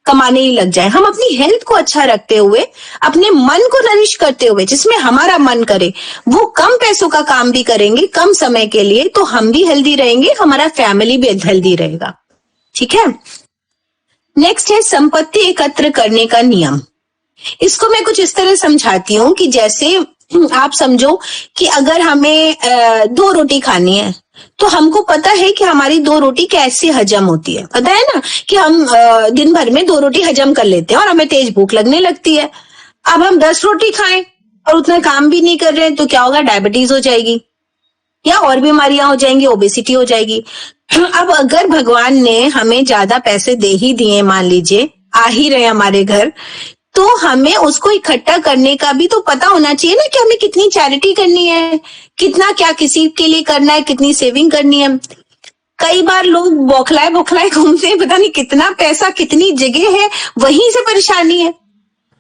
कमाने ही लग जाए। हम अपनी हेल्थ को अच्छा रखते हुए, अपने मन को नरिश करते हुए, जिसमें हमारा मन करे, वो कम पैसों का काम भी करेंगे कम समय के लिए, तो हम भी हेल्दी रहेंगे, हमारा फैमिली भी हेल्दी रहेगा। ठीक है। नेक्स्ट है संपत्ति एकत्र करने का नियम। इसको मैं कुछ इस तरह समझाती हूँ कि जैसे आप समझो कि अगर हमें 2 रोटी खानी है तो हमको पता है कि हमारी 2 रोटी कैसे हजम होती है। पता है ना कि हम दिन भर में 2 रोटी हजम कर लेते हैं और हमें तेज भूख लगने लगती है। अब हम 10 रोटी खाएं और उतना काम भी नहीं कर रहे हैं तो क्या होगा, डायबिटीज हो जाएगी या और बीमारियां हो जाएंगी, ओबेसिटी हो जाएगी। अब अगर भगवान ने हमें ज्यादा पैसे दे ही दिए, मान लीजिए आ ही रहे हमारे घर, तो हमें उसको इकट्ठा करने का भी तो पता होना चाहिए ना कि हमें कितनी चैरिटी करनी है, कितना क्या किसी के लिए करना है, कितनी सेविंग करनी है। कई बार लोग बौखलाए घूमते हैं, पता नहीं कितना पैसा कितनी जगह है, वहीं से परेशानी है।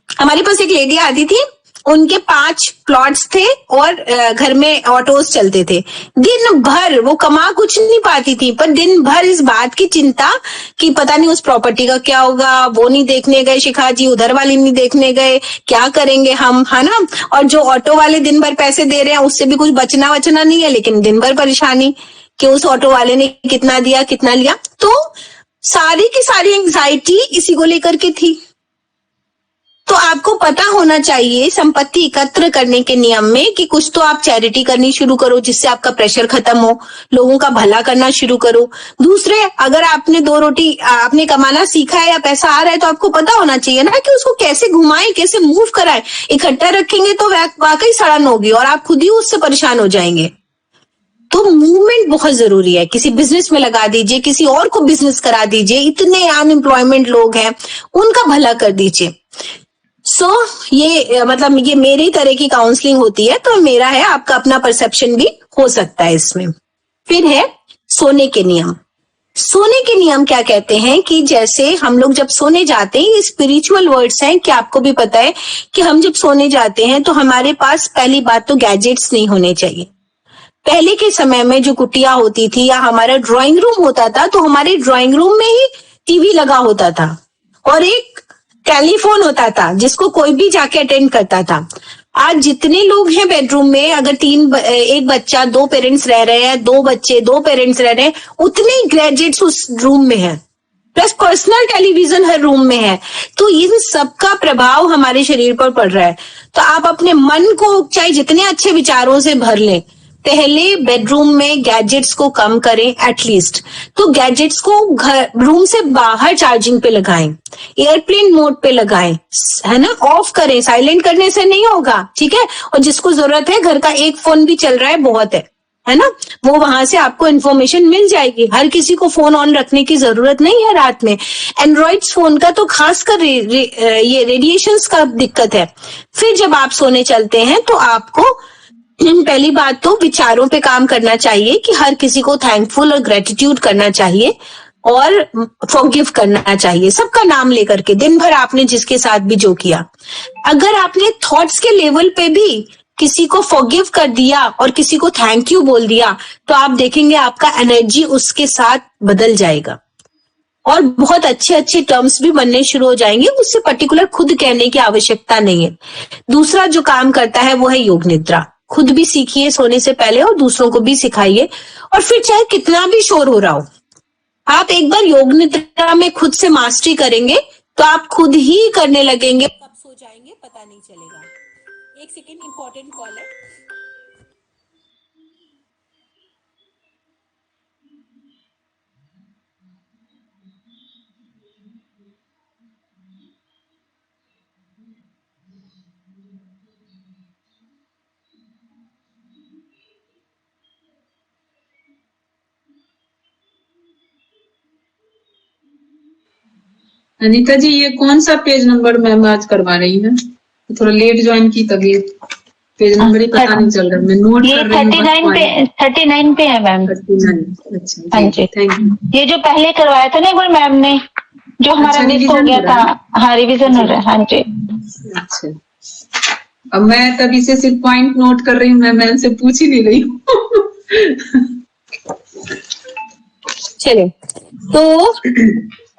हमारे पास एक लेडी आती थी, उनके 5 प्लॉट्स थे और घर में ऑटोज चलते थे। दिन भर वो कमा कुछ नहीं पाती थी, पर दिन भर इस बात की चिंता कि पता नहीं उस प्रॉपर्टी का क्या होगा, वो नहीं देखने गए शिखा जी, उधर वाले नहीं देखने गए, क्या करेंगे हम, है ना। और जो ऑटो वाले दिन भर पैसे दे रहे हैं उससे भी कुछ बचना नहीं है, लेकिन दिन भर परेशानी कि उस ऑटो वाले ने कितना दिया, कितना लिया। तो सारी की सारी एंग्जाइटी इसी को लेकर के थी। तो आपको पता होना चाहिए संपत्ति एकत्र करने के नियम में कि कुछ तो आप चैरिटी करनी शुरू करो जिससे आपका प्रेशर खत्म हो, लोगों का भला करना शुरू करो। दूसरे, अगर आपने 2 रोटी आपने कमाना सीखा है या पैसा आ रहा है तो आपको पता होना चाहिए ना कि उसको कैसे घुमाएं, कैसे मूव कराएं। इकट्ठा रखेंगे तो वाकई सड़न होगी और आप खुद ही उससे परेशान हो जाएंगे। तो मूवमेंट बहुत जरूरी है। किसी बिजनेस में लगा दीजिए, किसी और को बिजनेस करा दीजिए, इतने अनएम्प्लॉयमेंट लोग हैं उनका भला कर दीजिए। ये मतलब ये मेरी तरह की काउंसलिंग होती है, तो मेरा है, आपका अपना परसेप्शन भी हो सकता है इसमें। फिर है सोने के नियम। सोने के नियम क्या कहते हैं कि जैसे हम लोग जब सोने जाते हैं, ये स्पिरिचुअल वर्ड्स हैं कि आपको भी पता है कि हम जब सोने जाते हैं तो हमारे पास पहली बात तो गैजेट्स नहीं होने चाहिए। पहले के समय में जो कुटिया होती थी या हमारा ड्राइंग रूम होता था तो हमारे ड्राइंग रूम में ही टीवी लगा होता था और एक टेलीफोन होता था जिसको कोई भी जाके अटेंड करता था। आज जितने लोग हैं बेडरूम में, अगर एक बच्चा 2 पेरेंट्स रह रहे हैं, 2 बच्चे 2 पेरेंट्स रह रहे हैं, उतने गैजेट्स उस रूम में है, प्लस पर्सनल टेलीविजन हर रूम में है। तो इन सबका प्रभाव हमारे शरीर पर पड़ रहा है। तो आप अपने मन को चाहे जितने अच्छे विचारों से भर लें, पहले बेडरूम में गैजेट्स को कम करें एटलीस्ट। तो गैजेट्स को रूम से बाहर चार्जिंग पे लगाएं, एयरप्लेन मोड पे लगाएं, है ना, ऑफ करें। साइलेंट करने से नहीं होगा, ठीक है। और जिसको जरूरत है, घर का एक फोन भी चल रहा है बहुत है ना, वो वहां से आपको इन्फॉर्मेशन मिल जाएगी। हर किसी को फोन ऑन रखने की जरूरत नहीं है रात में। एंड्रॉइड फोन का तो खासकर ये रेडिएशंस का दिक्कत है। फिर जब आप सोने चलते हैं तो आपको पहली बात तो विचारों पे काम करना चाहिए कि हर किसी को थैंकफुल और ग्रेटिट्यूड करना चाहिए और फॉरगिव करना चाहिए, सबका नाम लेकर के दिन भर आपने जिसके साथ भी जो किया। अगर आपने थॉट्स के लेवल पे भी किसी को फॉरगिव कर दिया और किसी को थैंक यू बोल दिया तो आप देखेंगे आपका एनर्जी उसके साथ बदल जाएगा और बहुत अच्छे अच्छे टर्म्स भी बनने शुरू हो जाएंगे। उससे पर्टिकुलर खुद कहने की आवश्यकता नहीं है। दूसरा जो काम करता है वो है योग निद्रा। खुद भी सीखिए सोने से पहले और दूसरों को भी सिखाइए। और फिर चाहे कितना भी शोर हो रहा हो, आप एक बार योग निद्रा में खुद से मास्टरी करेंगे तो आप खुद ही करने लगेंगे, कब सो जाएंगे पता नहीं चलेगा। एक सेकेंड, इंपॉर्टेंट कॉल है। अनीता जी, ये कौन सा पेज नंबर मैम आज करवा रही है? थोड़ा लेट ज्वाइन की, तभी पेज नंबर ही पता नहीं चल रहा। मैं नोट ये कर रही हूँ। 39 पे है मैम। 39। अच्छा, हाँ जी, थैंक यू। ये जो पहले करवाया था ना एक बार मैम ने, जो हमारा मिस हो गया था। हाँ, रिवीजन हो रहा है। हाँ जी। अच्छा, अब मैं तभी से सिर्फ पॉइंट नोट कर रही हूँ, मैं मैम से पूछ ही नहीं रही हूँ। चलिए, तो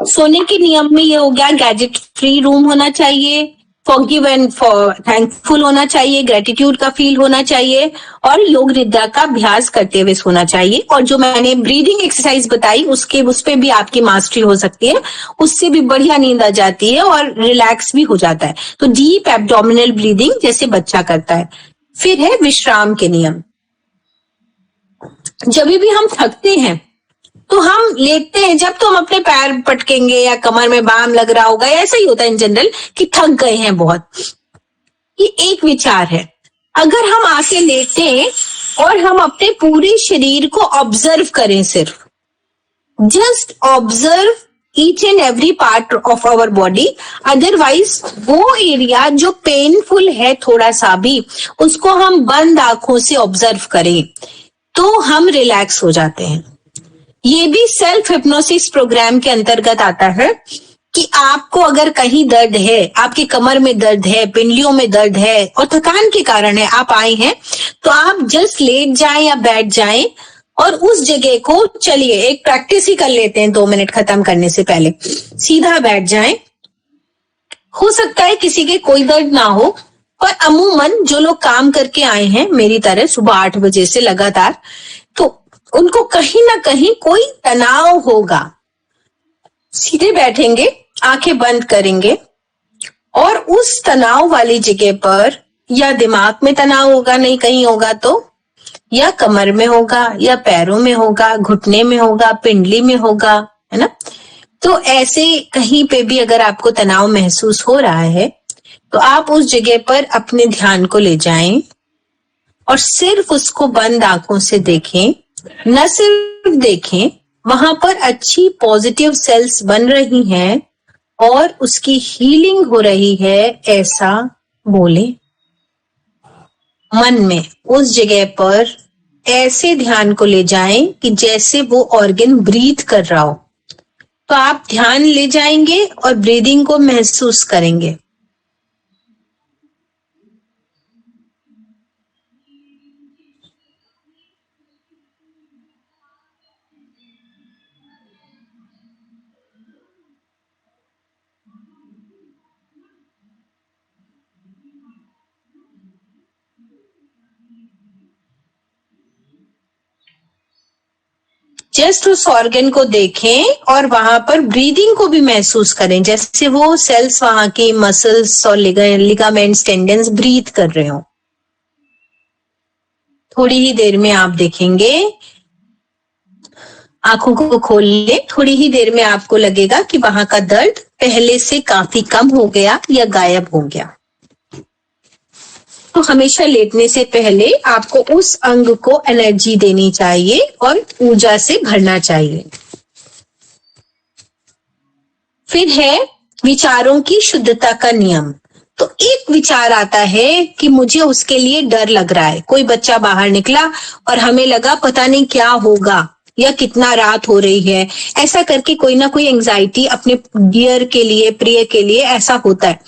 सोने के नियम में ये हो गया, गैजेट फ्री रूम होना चाहिए, फॉरगिव एंड थैंकफुल होना चाहिए, ग्रेटिट्यूड का फील होना चाहिए और योग निद्रा का अभ्यास करते हुए सोना चाहिए। और जो मैंने ब्रीदिंग एक्सरसाइज बताई उस पे भी आपकी मास्टरी हो सकती है, उससे भी बढ़िया नींद आ जाती है और रिलैक्स भी हो जाता है। तो डीप एब्डोमिनल ब्रीदिंग जैसे बच्चा करता है। फिर है विश्राम के नियम। जब भी हम थकते हैं तो हम लेटते हैं, जब तो हम अपने पैर पटकेंगे या कमर में बाम लग रहा होगा, ऐसा ही होता है इन जनरल कि थक गए हैं बहुत। ये एक विचार है। अगर हम आके लेटे और हम अपने पूरे शरीर को ऑब्जर्व करें, सिर्फ just observe each and every part of our body, otherwise वो एरिया जो पेनफुल है थोड़ा सा भी, उसको हम बंद आंखों से ऑब्जर्व करें तो हम रिलैक्स हो जाते हैं। ये भी सेल्फ हिप्नोसिस प्रोग्राम के अंतर्गत आता है कि आपको अगर कहीं दर्द है, आपकी कमर में दर्द है, पिंडलियों में दर्द है और थकान के कारण है, आप आए हैं, तो आप जस्ट लेट जाएं या बैठ जाएं और उस जगह को, चलिए एक प्रैक्टिस ही कर लेते हैं 2 मिनट खत्म करने से पहले। सीधा बैठ जाएं। हो सकता है किसी के कोई दर्द ना हो, पर अमूमन जो लोग काम करके आए हैं मेरी तरह सुबह 8 बजे से लगातार, तो उनको कहीं ना कहीं कोई तनाव होगा। सीधे बैठेंगे, आंखें बंद करेंगे और उस तनाव वाली जगह पर, या दिमाग में तनाव होगा, नहीं कहीं होगा तो, या कमर में होगा या पैरों में होगा, घुटने में होगा, पिंडली में होगा, है ना। तो ऐसे कहीं पे भी अगर आपको तनाव महसूस हो रहा है तो आप उस जगह पर अपने ध्यान को ले जाएं और सिर्फ उसको बंद आंखों से देखें। न सिर्फ देखें, वहां पर अच्छी पॉजिटिव सेल्स बन रही हैं और उसकी हीलिंग हो रही है, ऐसा बोले मन में। उस जगह पर ऐसे ध्यान को ले जाएं कि जैसे वो ऑर्गन ब्रीथ कर रहा हो। तो आप ध्यान ले जाएंगे और ब्रीदिंग को महसूस करेंगे। जस्ट उस ऑर्गन को देखें और वहां पर ब्रीदिंग को भी महसूस करें, जैसे वो सेल्स, वहां की मसल्स और लिगामेंट्स, टेंडन्स ब्रीथ कर रहे हो। थोड़ी ही देर में आप देखेंगे, आंखों को खोल ले, थोड़ी ही देर में आपको लगेगा कि वहां का दर्द पहले से काफी कम हो गया या गायब हो गया। तो हमेशा लेटने से पहले आपको उस अंग को एनर्जी देनी चाहिए और ऊर्जा से भरना चाहिए। फिर है विचारों की शुद्धता का नियम। तो एक विचार आता है कि मुझे उसके लिए डर लग रहा है। कोई बच्चा बाहर निकला और हमें लगा पता नहीं क्या होगा या कितना रात हो रही है, ऐसा करके कोई ना कोई एंजाइटी अपने डियर के लिए, प्रिय के लिए ऐसा होता है।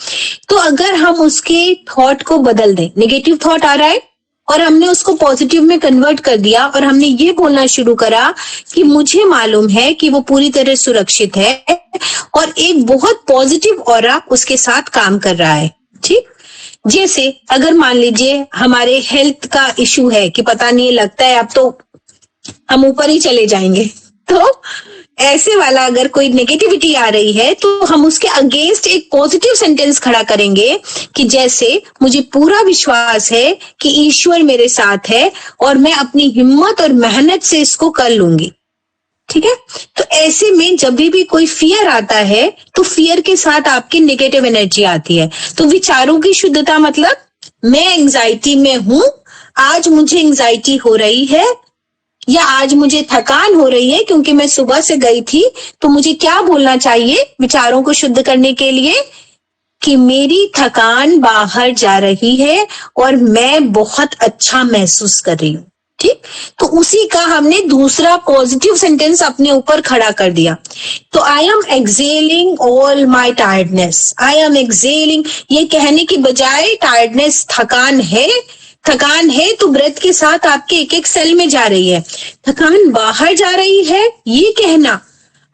तो अगर हम उसके थॉट को बदल दें, नेगेटिव थॉट आ रहा है और हमने उसको पॉजिटिव में कन्वर्ट कर दिया और हमने ये बोलना शुरू करा कि मुझे मालूम है कि वो पूरी तरह सुरक्षित है और एक बहुत पॉजिटिव ऑरा उसके साथ काम कर रहा है। ठीक, जैसे अगर मान लीजिए हमारे हेल्थ का इशू है कि पता नहीं लगता है अब तो हम ऊपर ही चले जाएंगे, तो ऐसे वाला अगर कोई नेगेटिविटी आ रही है तो हम उसके अगेंस्ट एक पॉजिटिव सेंटेंस खड़ा करेंगे कि जैसे मुझे पूरा विश्वास है कि ईश्वर मेरे साथ है और मैं अपनी हिम्मत और मेहनत से इसको कर लूंगी। ठीक है, तो ऐसे में जब भी कोई फियर आता है तो फियर के साथ आपकी नेगेटिव एनर्जी आती है। तो विचारों की शुद्धता मतलब मैं एंजाइटी में हूं, आज मुझे एंजाइटी हो रही है या आज मुझे थकान हो रही है क्योंकि मैं सुबह से गई थी, तो मुझे क्या बोलना चाहिए विचारों को शुद्ध करने के लिए कि मेरी थकान बाहर जा रही है और मैं बहुत अच्छा महसूस कर रही हूं। ठीक, तो उसी का हमने दूसरा पॉजिटिव सेंटेंस अपने ऊपर खड़ा कर दिया। तो I am excelling all my tiredness, I am excelling, ये कहने की बजाय टायर्डनेस थकान है तो ब्रेथ के साथ आपके एक एक सेल में जा रही है, थकान बाहर जा रही है, ये कहना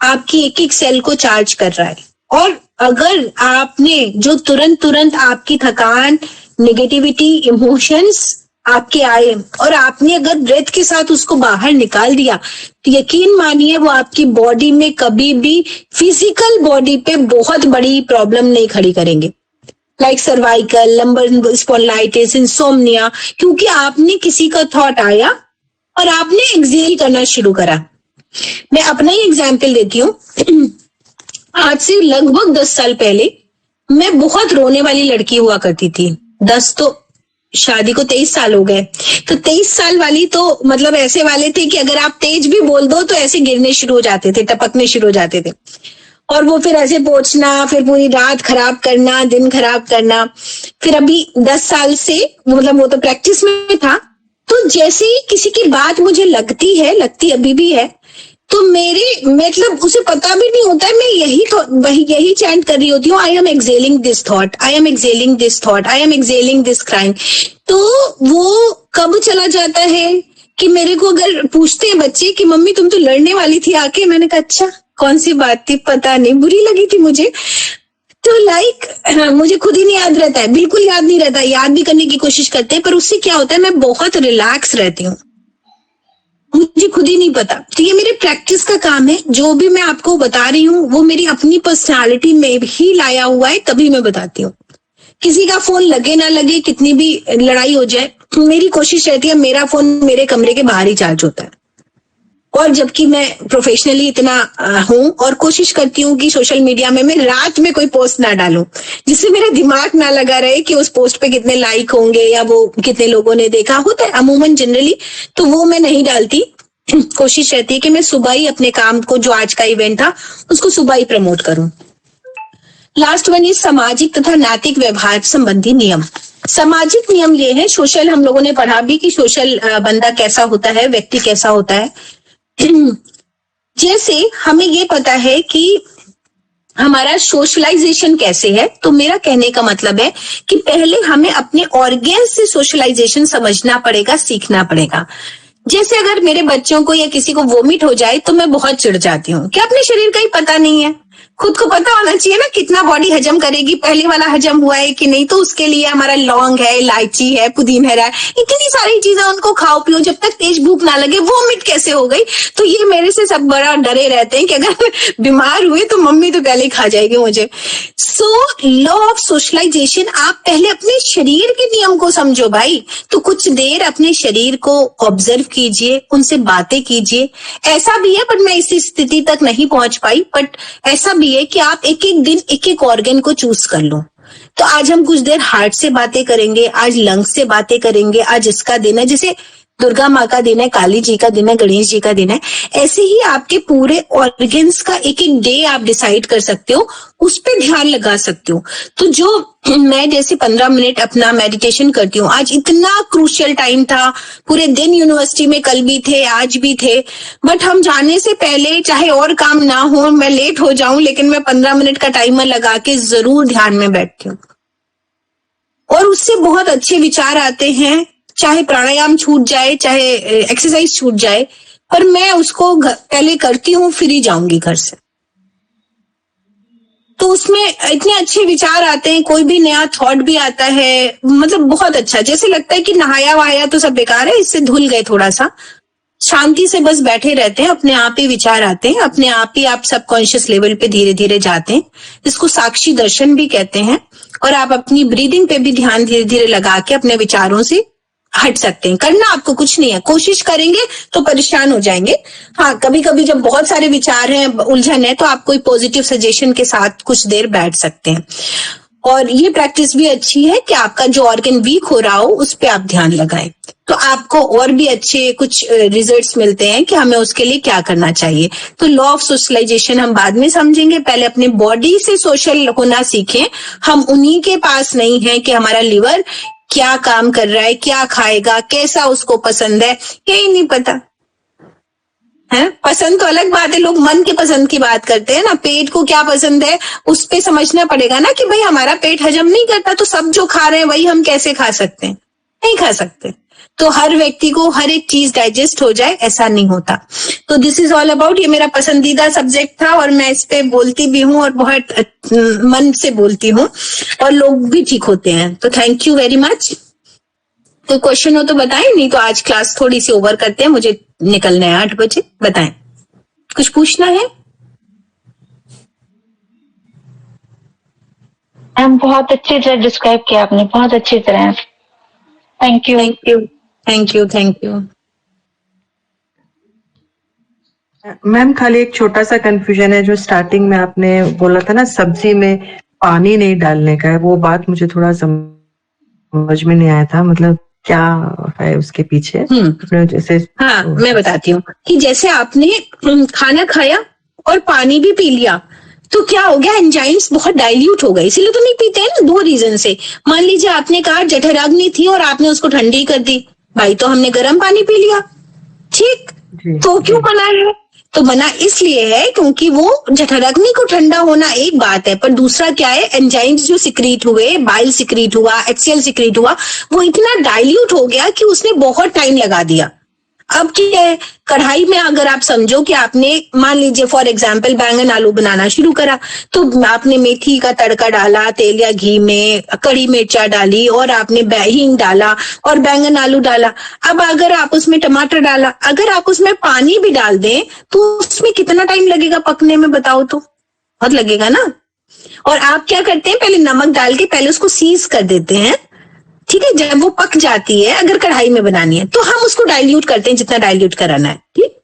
आपकी एक एक सेल को चार्ज कर रहा है। और अगर आपने जो तुरंत आपकी थकान, नेगेटिविटी, इमोशंस आपके आए और आपने अगर ब्रेथ के साथ उसको बाहर निकाल दिया तो यकीन मानिए वो आपकी बॉडी में कभी भी फिजिकल बॉडी पे बहुत बड़ी प्रॉब्लम नहीं खड़ी करेंगे, like cervical, lumbar spondylitis, insomnia, क्योंकि आपने किसी का थॉट आया और आपने एक्सेल करना शुरू करा। मैं अपना ही एग्जाम्पल देती हूँ। आज से लगभग 10 साल पहले मैं बहुत रोने वाली लड़की हुआ करती थी। 10 तो शादी को 23 साल हो गए, तो 23 साल वाली तो मतलब ऐसे वाले थे कि अगर आप तेज भी बोल दो तो ऐसे गिरने शुरू हो जाते थे, टपकने शुरू हो जाते थे। और वो फिर ऐसे पोंछना, फिर पूरी रात खराब करना, दिन खराब करना। फिर अभी 10 साल से मतलब वो तो प्रैक्टिस में था, तो जैसे ही किसी की बात मुझे लगती अभी भी है, तो मेरे मतलब उसे पता भी नहीं होता है, मैं यही चैंट कर रही होती हूँ, I am excelling this thought, I am excelling this thought, I am excelling this crime. तो वो कब चला जाता है कि मेरे को अगर पूछते हैं बच्चे कि मम्मी तुम तो लड़ने वाली थी आके, मैंने कहा अच्छा कौन सी बात थी, पता नहीं, बुरी लगी थी मुझे। तो मुझे खुद ही नहीं याद रहता है, बिल्कुल याद नहीं रहता, याद भी करने की कोशिश करते हैं पर उससे क्या होता है मैं बहुत रिलैक्स रहती हूँ, मुझे खुद ही नहीं पता। तो ये मेरे प्रैक्टिस का काम है, जो भी मैं आपको बता रही हूँ वो मेरी अपनी पर्सनालिटी में ही लाया हुआ है, तभी मैं बताती हूँ। किसी का फोन लगे ना लगे, कितनी भी लड़ाई हो जाए, मेरी कोशिश रहती है मेरा फोन मेरे कमरे के बाहर ही चार्ज होता है। और जबकि मैं प्रोफेशनली इतना हूं और कोशिश करती हूँ कि सोशल मीडिया में मैं रात में कोई पोस्ट ना डालूं जिससे मेरा दिमाग ना लगा रहे कि उस पोस्ट पे कितने लाइक होंगे या वो कितने लोगों ने देखा, होता है अमूमन जनरली, तो वो मैं नहीं डालती। कोशिश रहती है कि मैं सुबह ही अपने काम को, जो आज का इवेंट था उसको सुबह ही प्रमोट करूं। लास्ट वन इज सामाजिक तथा नैतिक व्यवहार संबंधी नियम। सामाजिक नियम ये है, सोशल हम लोगों ने पढ़ा भी कि सोशल बंदा कैसा होता है, व्यक्ति कैसा होता है। जैसे हमें ये पता है कि हमारा सोशलाइजेशन कैसे है, तो मेरा कहने का मतलब है कि पहले हमें अपने ऑर्गेन्स से सोशलाइजेशन समझना पड़ेगा, सीखना पड़ेगा। जैसे अगर मेरे बच्चों को या किसी को वोमिट हो जाए तो मैं बहुत चिढ़ जाती हूँ, क्या अपने शरीर का ही पता नहीं है, खुद को पता होना चाहिए ना कितना बॉडी हजम करेगी, पहले वाला हजम हुआ है कि नहीं, तो उसके लिए हमारा लौंग है, इलायची है, पुदीना है, इतनी सारी चीजें उनको खाओ पियो, जब तक तेज भूख ना लगे। वोमिट कैसे हो गई, तो ये मेरे से सब बड़ा डरे रहते हैं कि अगर बीमार हुए तो मम्मी तो पहले खा जाएगी मुझे। सो लॉ ऑफ सोशलाइजेशन, आप पहले अपने शरीर के नियम को समझो भाई, तो कुछ देर अपने शरीर को ऑब्जर्व कीजिए, उनसे बातें कीजिए। ऐसा भी है, बट मैं इस स्थिति तक नहीं पहुंच पाई, बट ऐसा भी है कि आप एक एक दिन एक एक ऑर्गन को चूज कर लो। तो आज हम कुछ देर हार्ट से बातें करेंगे, आज लंग्स से बातें करेंगे, आज इसका दिन है। जैसे दुर्गा माँ का दिन है, काली जी का दिन है, गणेश जी का दिन है, ऐसे ही आपके पूरे ऑर्गन्स का एक एक डे आप डिसाइड कर सकते हो, उस पे ध्यान लगा सकते हो। तो जो मैं जैसे 15 मिनट अपना मेडिटेशन करती हूँ, आज इतना क्रूशियल टाइम था, पूरे दिन यूनिवर्सिटी में कल भी थे, आज भी थे, बट हम जाने से पहले चाहे और काम ना हो, मैं लेट हो जाऊं, लेकिन मैं 15 मिनट का टाइमर लगा के जरूर ध्यान में बैठती हूँ और उससे बहुत अच्छे विचार आते हैं। चाहे प्राणायाम छूट जाए, चाहे एक्सरसाइज छूट जाए, पर मैं उसको पहले करती हूँ, फिर ही जाऊंगी घर से। तो उसमें इतने अच्छे विचार आते हैं, कोई भी नया थॉट भी आता है, मतलब बहुत अच्छा। जैसे लगता है कि नहाया वहाया तो सब बेकार है, इससे धुल गए, थोड़ा सा शांति से बस बैठे रहते हैं, अपने आप ही विचार आते हैं, अपने आप ही आप सबकॉन्शियस लेवल पे धीरे धीरे जाते हैं। इसको साक्षी दर्शन भी कहते हैं। और आप अपनी ब्रीदिंग पे भी ध्यान धीरे धीरे लगा के अपने विचारों से हट सकते हैं। करना आपको कुछ नहीं है, कोशिश करेंगे तो परेशान हो जाएंगे। हाँ, कभी कभी जब बहुत सारे विचार हैं, उलझन है, तो आप कोई पॉजिटिव सजेशन के साथ कुछ देर बैठ सकते हैं। और ये प्रैक्टिस भी अच्छी है कि आपका जो ऑर्गन वीक हो रहा हो उस पे आप ध्यान लगाएं, तो आपको और भी अच्छे कुछ रिजल्ट्स मिलते हैं कि हमें उसके लिए क्या करना चाहिए। तो लॉ ऑफ सोशलाइजेशन हम बाद में समझेंगे, पहले अपने बॉडी से सोशल होना सीखें। हम उन्हीं के पास नहीं है कि हमारा लिवर क्या काम कर रहा है, क्या खाएगा, कैसा उसको पसंद है, यही नहीं पता है। पसंद तो अलग बात है, लोग मन के पसंद की बात करते हैं ना, पेट को क्या पसंद है उस पे समझना पड़ेगा ना कि भाई हमारा पेट हजम नहीं करता, तो सब जो खा रहे हैं वही हम कैसे खा सकते हैं, नहीं खा सकते। तो हर व्यक्ति को हर एक चीज डाइजेस्ट हो जाए ऐसा नहीं होता। तो दिस इज ऑल अबाउट, ये मेरा पसंदीदा सब्जेक्ट था और मैं इस पे बोलती भी हूँ और बहुत मन से बोलती हूँ और लोग भी ठीक होते हैं। तो थैंक यू वेरी मच। तो क्वेश्चन हो तो बताएं, नहीं तो आज क्लास थोड़ी सी ओवर करते हैं, मुझे निकलना है 8 बजे। बताएं, कुछ पूछना है? मैम बहुत अच्छी तरह डिस्क्राइब किया आपने, बहुत अच्छी तरह। Thank you. Thank you, thank you, thank you. Ma'am खाली एक छोटा सा कंफ्यूजन है, जो स्टार्टिंग में आपने बोला था ना सब्जी में पानी नहीं डालने का है, वो बात मुझे थोड़ा समझ में नहीं आया था, मतलब क्या है उसके पीछे? जैसे हाँ, मैं बताती हूँ कि जैसे आपने खाना खाया और पानी भी पी लिया, तो क्या हो गया, एंजाइम्स बहुत डाइल्यूट हो गए, इसीलिए तो नहीं पीते हैं ना, 2 रीजन से। मान लीजिए आपने कहा जठराग्नि थी और आपने उसको ठंडी कर दी, भाई तो हमने गर्म पानी पी लिया, ठीक, तो क्यों मना है? तो मना इसलिए है क्योंकि वो जठराग्नि को ठंडा होना एक बात है, पर दूसरा क्या है, एंजाइम्स जो सिक्रीट हुए, बाइल सिक्रीट हुआ, HCl सिक्रीट हुआ, वो इतना डाइल्यूट हो गया कि उसने बहुत टाइम लगा दिया। अब क्या है, कढ़ाई में अगर आप समझो कि आपने मान लीजिए फॉर एग्जाम्पल बैंगन आलू बनाना शुरू करा, तो आपने मेथी का तड़का डाला तेल या घी में, कड़ी मिर्चा डाली और आपने हींग डाला और बैंगन आलू डाला। अब अगर आप उसमें टमाटर डाला, अगर आप उसमें पानी भी डाल दें तो उसमें कितना टाइम लगेगा पकने में, बताओ तो? बहुत लगेगा ना। और आप क्या करते हैं, पहले नमक डाल के पहले उसको सीज कर देते हैं, ठीक है। जब वो पक जाती है, अगर कढ़ाई में बनानी है तो हम उसको डाइल्यूट करते हैं जितना डाइल्यूट कराना है, ठीक।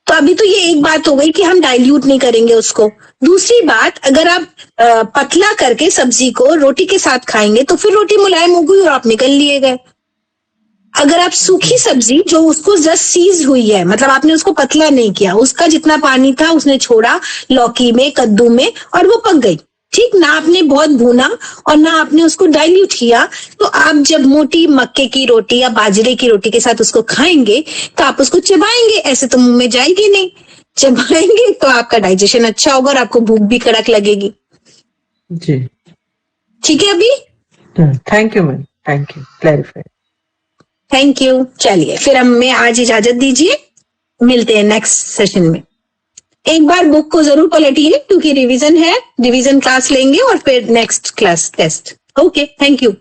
तो अभी तो ये एक बात हो गई कि हम डाइल्यूट नहीं करेंगे उसको। दूसरी बात, अगर आप पतला करके सब्जी को रोटी के साथ खाएंगे तो फिर रोटी मुलायम हो गई और आप निकल लिए गए। अगर आप सूखी सब्जी जो उसको जस्ट सीज हुई है, मतलब आपने उसको पतला नहीं किया, उसका जितना पानी था उसने छोड़ा लौकी में, कद्दू में, और वो पक गई, ठीक ना। आपने बहुत भूना और ना आपने उसको डाइल्यूट किया, तो आप जब मोटी मक्के की रोटी या बाजरे की रोटी के साथ उसको खाएंगे तो आप उसको चबाएंगे, ऐसे तो मुंह में जाएगी नहीं। चबाएंगे तो आपका डाइजेशन अच्छा होगा और आपको भूख भी कड़क लगेगी जी। ठीक है। अभी thank you ma'am, thank you, clarify. Thank you. चलिए फिर हमें आज इजाजत दीजिए, मिलते हैं नेक्स्ट सेशन में। एक बार बुक को जरूर पलटिए क्योंकि रिवीजन है, रिवीजन क्लास लेंगे और फिर next class test. Okay, thank you.